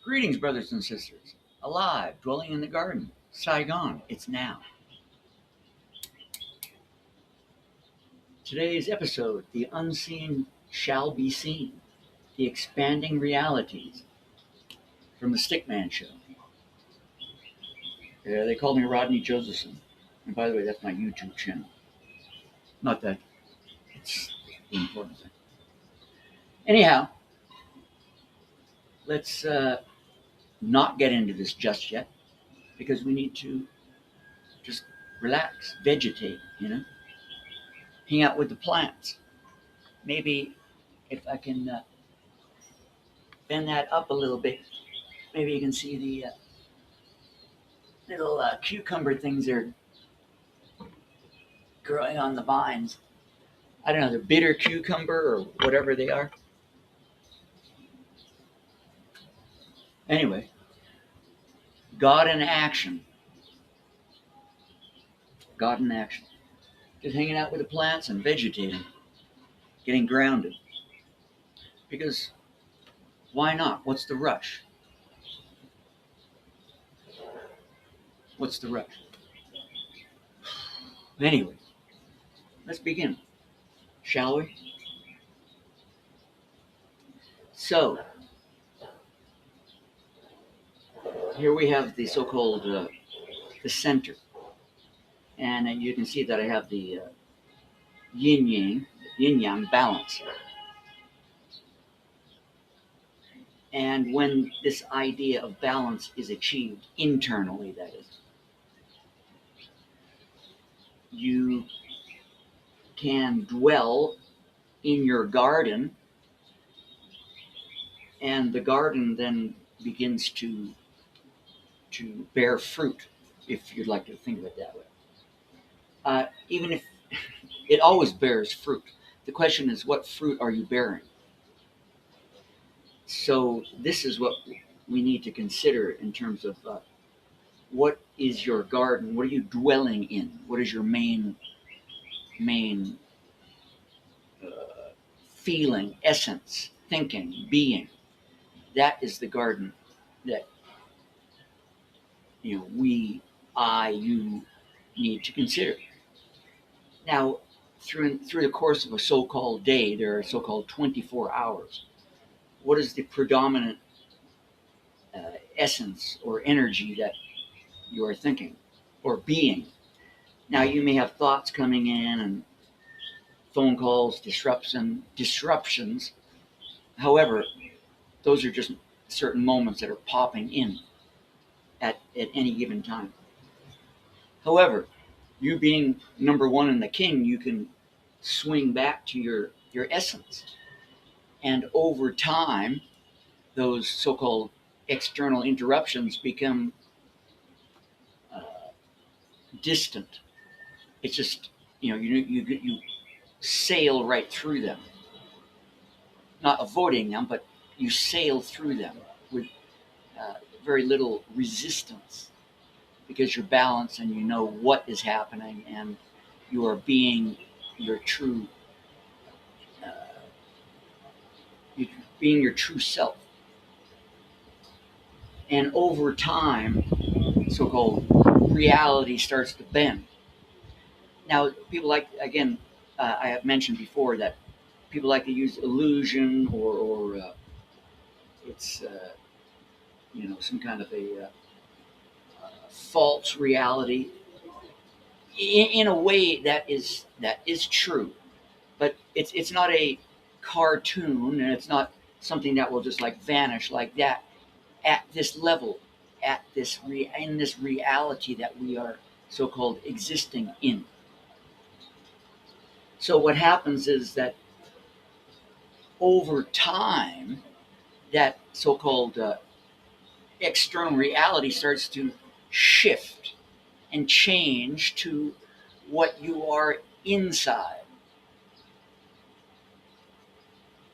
Greetings, brothers and sisters. Alive, dwelling in the garden. Saigon, it's now. Today's episode, The Unseen Shall Be Seen, The Expanding Realities, from the Stickman show. They call me Rodney Josephson. And by the way, that's my YouTube channel. Not that it's the important thing. Anyhow, let's not get into this just yet, because we need to just relax, vegetate, hang out with the plants. Maybe if I can bend that up a little bit, maybe you can see the little cucumber things that are growing on the vines. I don't know, they're bitter cucumber or whatever they are. Anyway, God in action. God in action. Just hanging out with the plants and vegetating, getting grounded. Because why not? What's the rush? What's the rush? Anyway, let's begin, shall we? So, here we have the so-called the center. And you can see that I have the yin-yang balance. And when this idea of balance is achieved, internally that is, you can dwell in your garden, and the garden then begins to bear fruit, if you'd like to think of it that way. Even if it always bears fruit, the question is, what fruit are you bearing? So this is what we need to consider in terms of what is your garden? What are you dwelling in? What is your main feeling, essence, thinking, being? That is the garden that you need to consider. Now, through the course of a so-called day, there are so-called 24 hours. What is the predominant essence or energy that you are thinking or being? Now, you may have thoughts coming in and phone calls, disruptions. However, those are just certain moments that are popping in at any given time. However, you being number one in the king, you can swing back to your essence. And over time, those so-called external interruptions become distant. It's just, you sail right through them. Not avoiding them, but you sail through them with very little resistance, because you're balanced and you know what is happening, and you are being your true self. And over time, so-called reality starts to bend. Now, people like, again, I have mentioned before that people like to use illusion or it's some kind of a false reality. In a way, that is true, but it's not a cartoon, and it's not something that will just like vanish like that. At this level, in this reality that we are so-called existing in. So what happens is that over time, that so-called external reality starts to shift and change to what you are inside.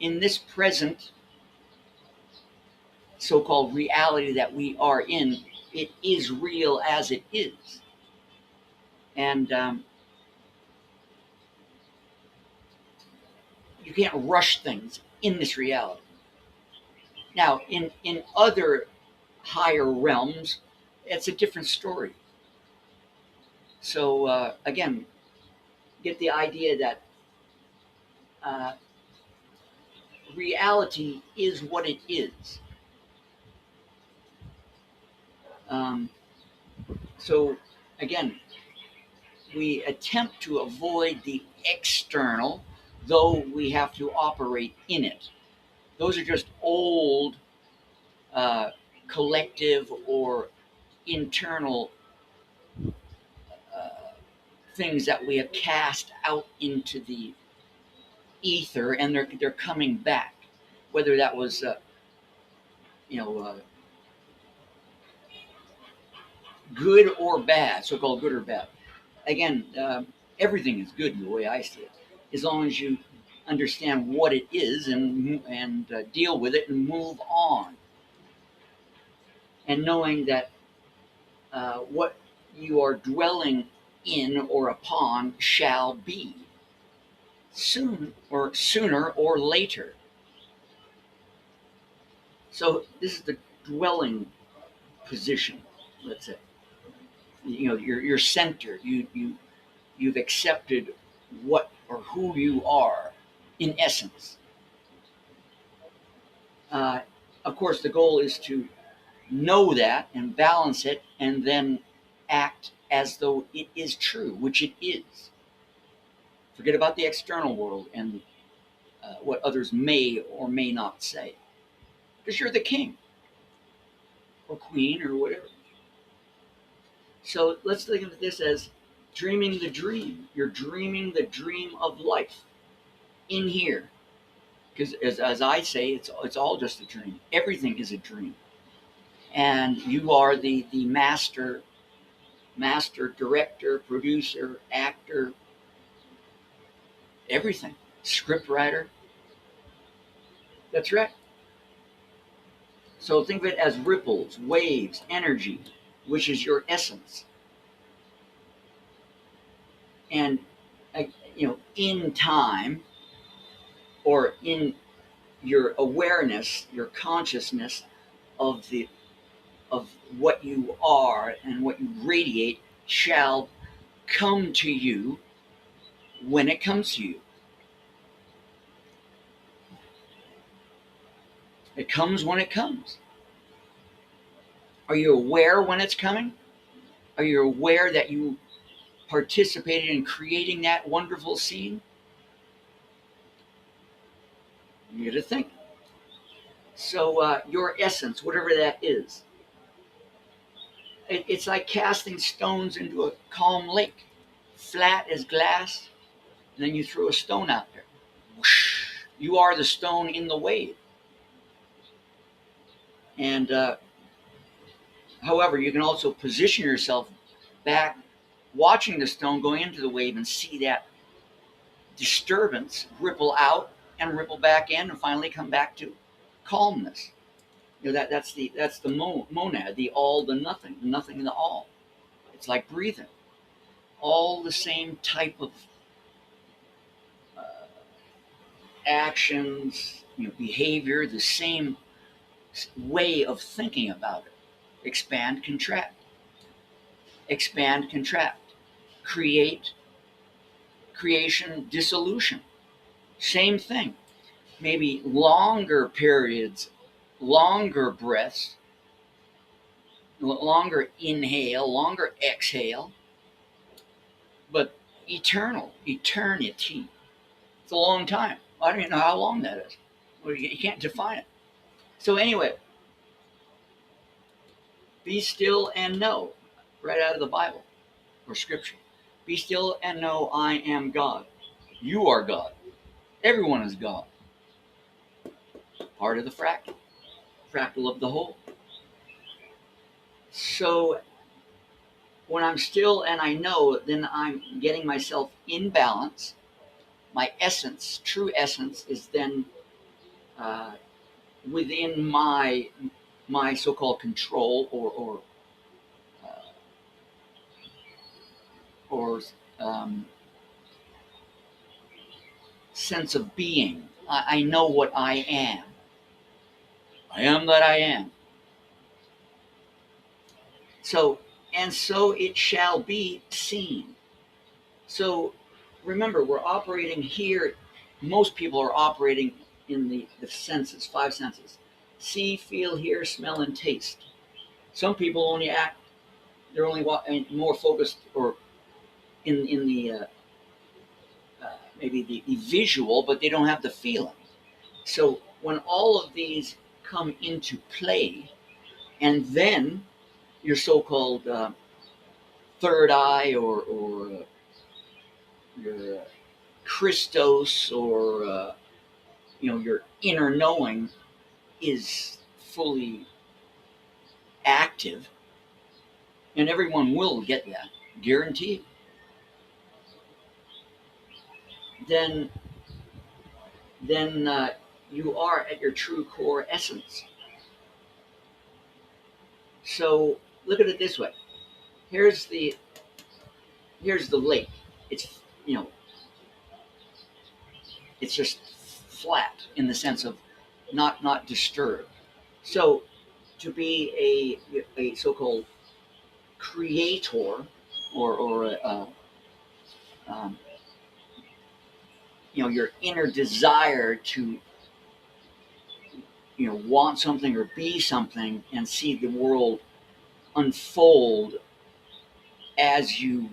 In this present so-called reality that we are in, it is real as it is. And you can't rush things in this reality. Now, in other higher realms, it's a different story. So again, get the idea that uh, reality is what it is. Um, so again, we attempt to avoid the external, though we have to operate in it. Those are just old uh, collective or internal uh, things that we have cast out into the ether, and they're coming back. Whether that was you know good or bad, so-called good or bad. Again, everything is good the way I see it, as long as you understand what it is and deal with it and move on, and knowing that what you are dwelling in or upon shall be sooner or later. So this is the dwelling position. Let's say you're centered. You've accepted what or who you are in essence. Uh, of course, the goal is to know that and balance it, and then act as though it is true, which it is. Forget about the external world and what others may or may not say, because you're the king or queen or whatever. So let's think of this as dreaming the dream. You're dreaming the dream of life in here, because as I say, it's all just a dream. Everything is a dream, and you are the master, director, producer, actor, everything, script writer. That's right. So think of it as ripples, waves, energy, which is your essence. And in time, or in your awareness, your consciousness of the of what you are and what you radiate shall come to you when it comes to you. It comes when it comes. Are you aware when it's coming? Are you aware that you participated in creating that wonderful scene? You got to think. So your essence, whatever that is, it's like casting stones into a calm lake, flat as glass, and then you throw a stone out there. Whoosh, you are the stone in the wave. And however, you can also position yourself back, watching the stone going into the wave, and see that disturbance ripple out and ripple back in, and finally come back to calmness. That's the monad, the all, the nothing, the all. It's like breathing. All the same type of uh, actions, behavior, the same way of thinking about it. Expand, contract. Expand, contract. Creation, dissolution. Same thing. Maybe longer periods, longer breaths, longer inhale, longer exhale, but eternity. It's a long time. I don't even know how long that is. Well, you can't define it. So anyway, be still and know, right out of the Bible or Scripture. Be still and know I am God. You are God. Everyone is God. Part of the fractal of the whole. So when I'm still and I know, then I'm getting myself in balance. My essence, true essence, is then within my so-called control or sense of being. I know what I am. I am that I am. So, and so it shall be seen. So remember, we're operating here. Most people are operating in the senses, five senses: see, feel, hear, smell, and taste. Some people only act, they're only more focused or in the maybe the visual, but they don't have the feeling. So when all of these come into play, and then your so-called third eye or your Christos or your inner knowing is fully active, and everyone will get that, guaranteed. Then then you are at your true core essence. So look at it this way. Here's the here's the lake. It's it's just flat in the sense of not disturbed. So to be a so-called creator or um, your inner desire to want something or be something and see the world unfold as you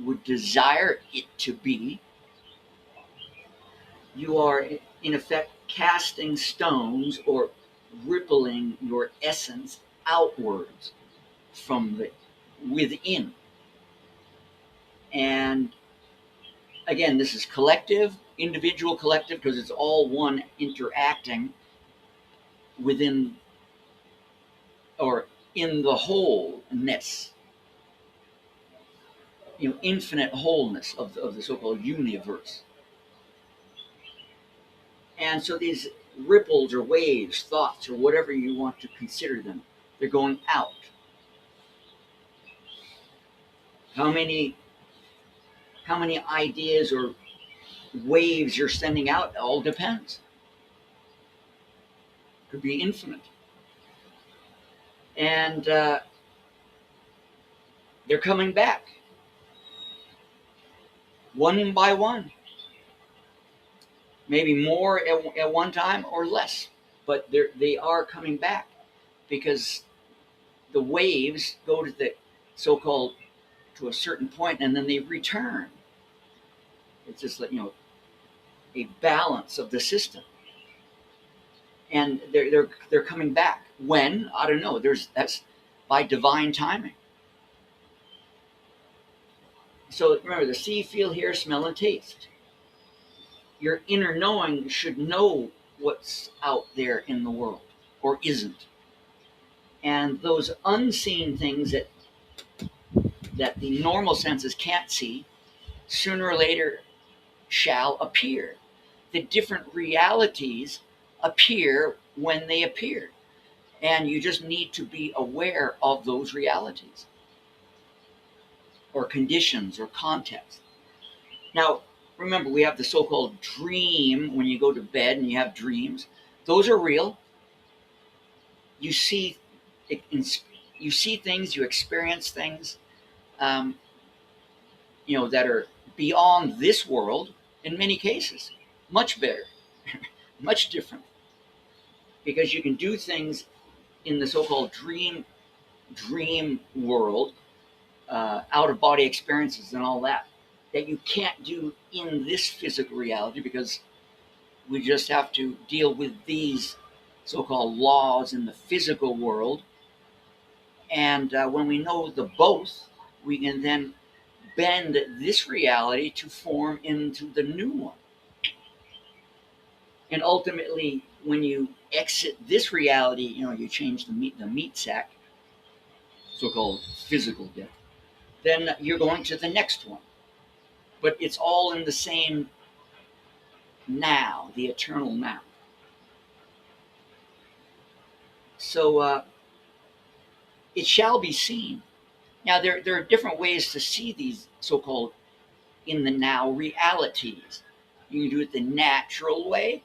would desire it to be, you are in effect casting stones or rippling your essence outwards from the within. And again, this is collective, individual collective, because it's all one interacting within or in the wholeness, infinite wholeness of the so-called universe. And so these ripples or waves, thoughts, or whatever you want to consider them, they're going out. How many ideas or waves you're sending out all depends. Could be infinite. And they're coming back one by one. Maybe more at one time or less, but they are coming back because the waves go to the so-called to a certain point and then they return. It's just like a balance of the system, and they're coming back. When? I don't know. That's by divine timing. So remember, the see, feel, hear, smell, and taste. Your inner knowing should know what's out there in the world or isn't. And those unseen things that the normal senses can't see, sooner or later shall appear. The different realities appear when they appear. And you just need to be aware of those realities or conditions or context. Now, remember, we have the so-called dream when you go to bed and you have dreams. Those are real. You see things, you experience things, that are beyond this world in many cases. Much better, much different. Because you can do things in the so-called dream world, out of body experiences and all that you can't do in this physical reality, because we just have to deal with these so-called laws in the physical world. And when we know the both, we can then bend this reality to form into the new one. And ultimately, when you exit this reality, you change the meat sack, so-called physical death, then you're going to the next one. But it's all in the same now, the eternal now. So it shall be seen. Now, there are different ways to see these so-called in the now realities. You can do it the natural way,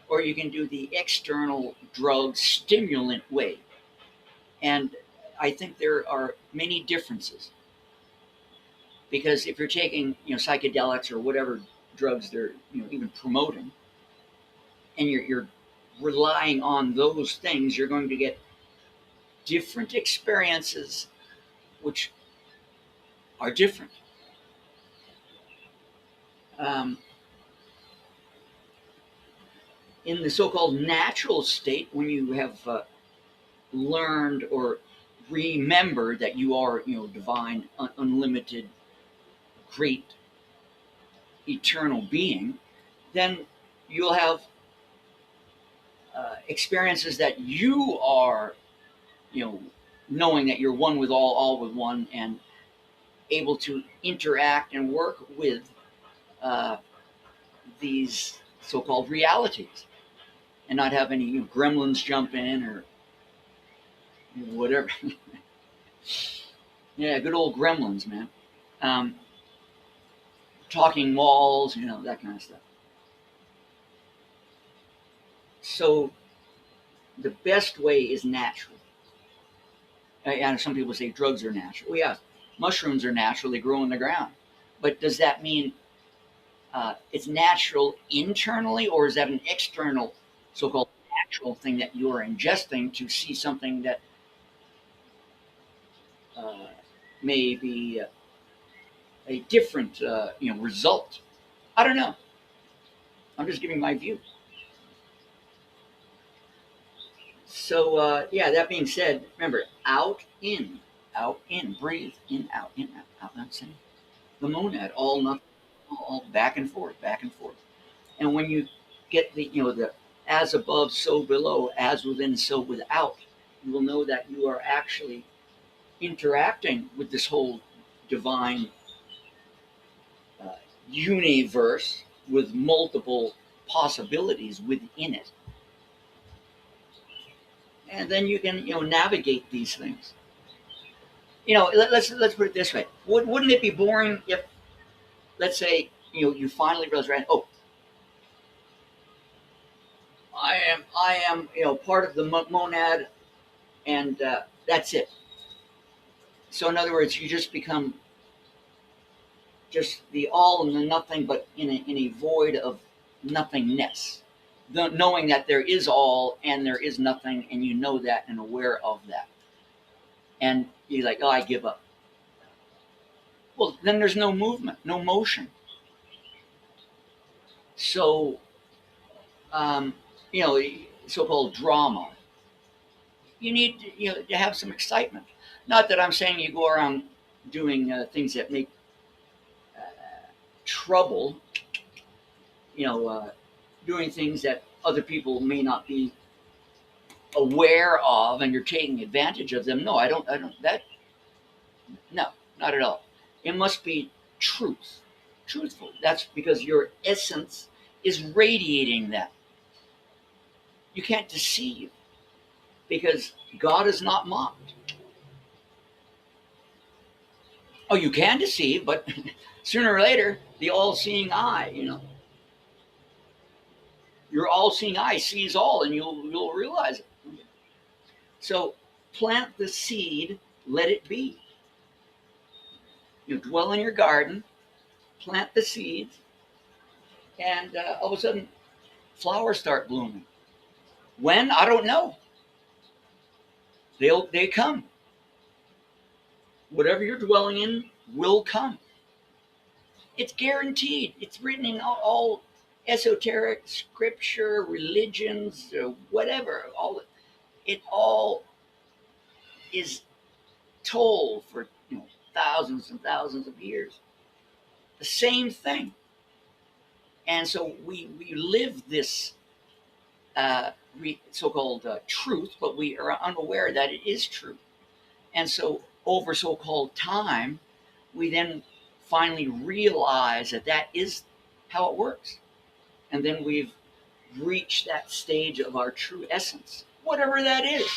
or you can do the external drug stimulant way. And I think there are many differences, because if you're taking, psychedelics or whatever drugs they're, even promoting, and you're relying on those things, you're going to get different experiences, which are different. Um, in the so-called natural state, when you have learned or remember that you are, divine, unlimited, great, eternal being, then you'll have experiences that you are, knowing that you're one with all with one, and able to interact and work with uh, these so-called realities, and not have any, gremlins jump in or whatever. Yeah, good old gremlins, man. Um, Talking walls, that kind of stuff. So the best way is natural. And some people say drugs are natural. Well, yeah, mushrooms are natural; they grow in the ground. But does that mean it's natural internally, or is that an external, so-called natural thing that you are ingesting to see something that uh, may be a different, result? I don't know. I'm just giving my view. So yeah, that being said, remember, out, in, breathe, in, out, out, in. The monad, all nothing, all back and forth, back and forth. And when you get the, the as above, so below, as within, so without, you will know that you are actually interacting with this whole divine uh, universe with multiple possibilities within it. And then you can, navigate these things. Let's put it this way. Wouldn't it be boring if, let's say, you finally realize, right? Oh, I am, part of the monad, and that's it. So in other words, you just become just the all and the nothing, but in a void of nothingness. Knowing that there is all and there is nothing, and you know that and aware of that. And you're like, oh, I give up. Well, then there's no movement, no motion. So, um, you know, so-called drama. You need to have some excitement. Not that I'm saying you go around doing things that make uh, trouble, doing things that other people may not be aware of, and you're taking advantage of them. No, I don't. That no, not at all. It must be truthful. That's because your essence is radiating that. You can't deceive, because God is not mocked. Oh, you can deceive, but sooner or later, the all-seeing eye, your all-seeing eye sees all, and you'll realize it. So plant the seed, let it be. You dwell in your garden, plant the seeds, and all of a sudden, flowers start blooming. When? I don't know. They come. Whatever you're dwelling in will come. It's guaranteed. It's written in all esoteric scripture, religions, whatever. It all is told for thousands and thousands of years. The same thing. And so we live this so-called truth, but we are unaware that it is true. And so over so-called time, we then finally realize that that is how it works. And then we've reached that stage of our true essence, whatever that is.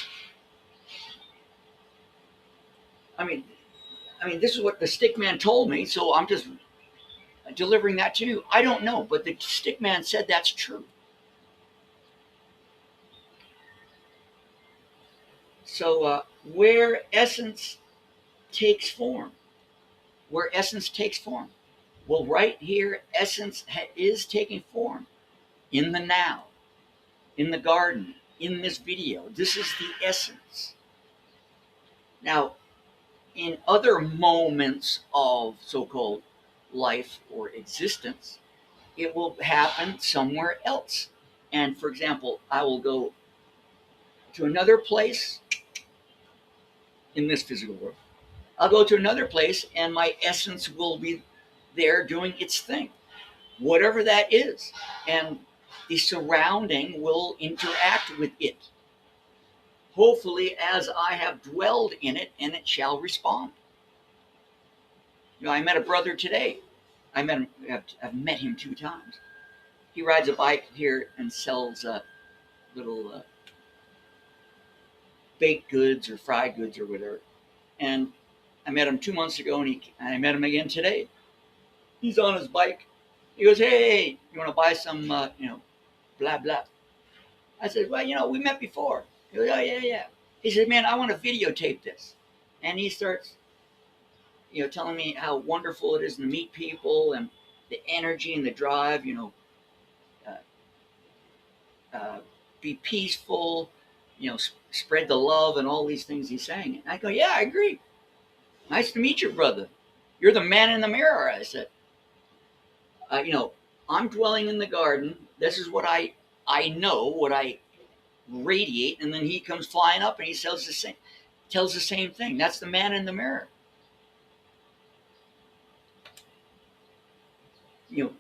I mean, this is what the Stickman told me, so I'm just delivering that to you. I don't know, but the Stickman said that's true. So where essence takes form. Where essence takes form. Well, right here, essence is taking form in the now, in the garden, in this video. This is the essence. Now, in other moments of so-called life or existence, it will happen somewhere else. And for example, I will go to another place in this physical world. I'll go to another place and my essence will be there doing its thing, whatever that is. And the surrounding will interact with it. Hopefully, as I have dwelled in it, and it shall respond. You know, I met a brother today. I've met him 2 times. He rides a bike here and sells little baked goods or fried goods or whatever. And I met him 2 months ago, and I met him again today. He's on his bike. He goes, "Hey, you want to buy some, blah blah?" I said, "Well, we met before." He goes, "Oh yeah, yeah." He said, "Man, I want to videotape this," and he starts, telling me how wonderful it is to meet people and the energy and the drive. Uh, be peaceful, spread the love and all these things he's saying. And I go, "Yeah, I agree. Nice to meet you, brother. You're the man in the mirror." I said, "I'm dwelling in the garden. This is what I know, what I radiate." And then he comes flying up and he tells the same thing. That's the man in the mirror.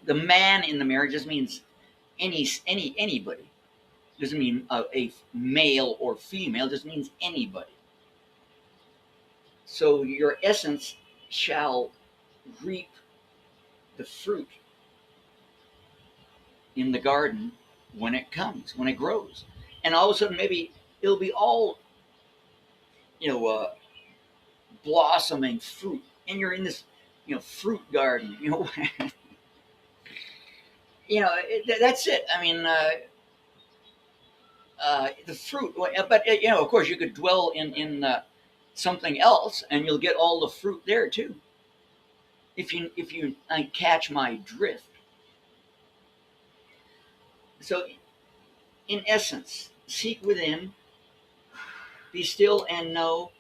The man in the mirror just means anybody. Doesn't mean a male or female. Just means anybody. So your essence shall reap the fruit in the garden when it comes, when it grows, and all of a sudden maybe it'll be all blossoming fruit, and you're in this fruit garden. That's it. I mean, the fruit. But of course, you could dwell in something else, and you'll get all the fruit there too. If you catch my drift. So, in essence, seek within, be still, and know.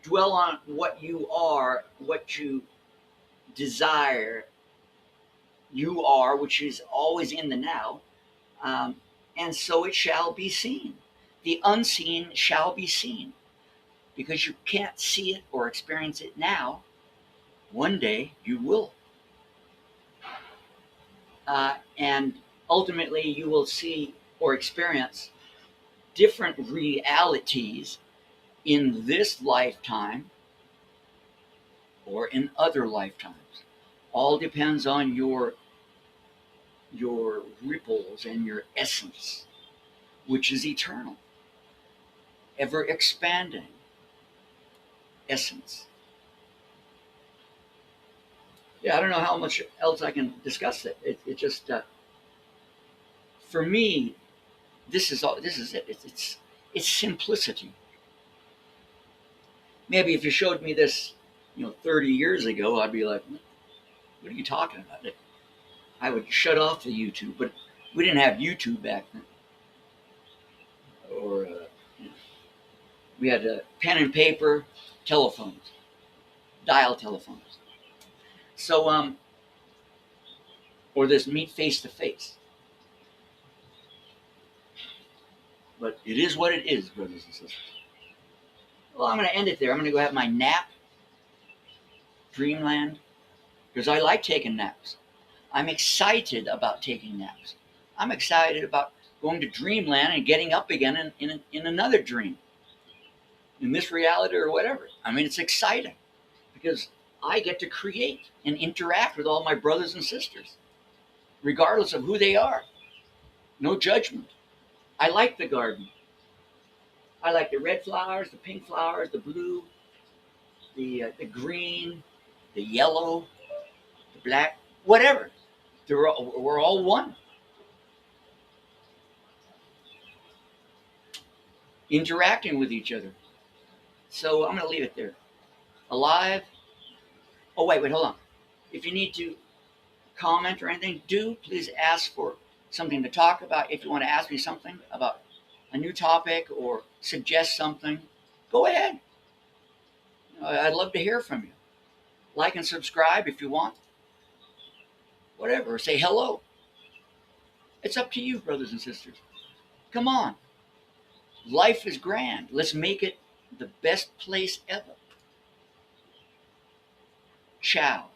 Dwell on what you are, what you desire. You are, which is always in the now. And so it shall be seen. The unseen shall be seen. Because you can't see it or experience it now, one day you will. And ultimately you will see or experience different realities in this lifetime or in other lifetimes. All depends on your ripples and your essence, which is eternal, ever expanding essence. Yeah, I don't know how much else I can discuss it. It just, for me, this is it. It's simplicity. Maybe if you showed me this, 30 years ago, I'd be like, "What are you talking about?" I would shut off the YouTube, but we didn't have YouTube back then. Or we had pen and paper, telephones, dial telephones. So, or this meet face to face. But it is what it is, brothers and sisters. Well, I'm going to end it there. I'm going to go have my nap, dreamland, because I like taking naps. I'm excited about taking naps. I'm excited about going to dreamland and getting up again in another dream, in this reality or whatever. I mean, it's exciting because I get to create and interact with all my brothers and sisters, regardless of who they are. No judgment. I like the garden. I like the red flowers, the pink flowers, the blue, the green, the yellow, the black, whatever. We're all one. interacting with each other. So I'm going to leave it there. Alive. Oh, wait, hold on. If you need to comment or anything, do please ask for something to talk about. If you want to ask me something about a new topic or suggest something, go ahead. I'd love to hear from you. Like and subscribe if you want. Whatever. Say hello. It's up to you, brothers and sisters. Come on. Life is grand. Let's make it the best place ever. Ciao.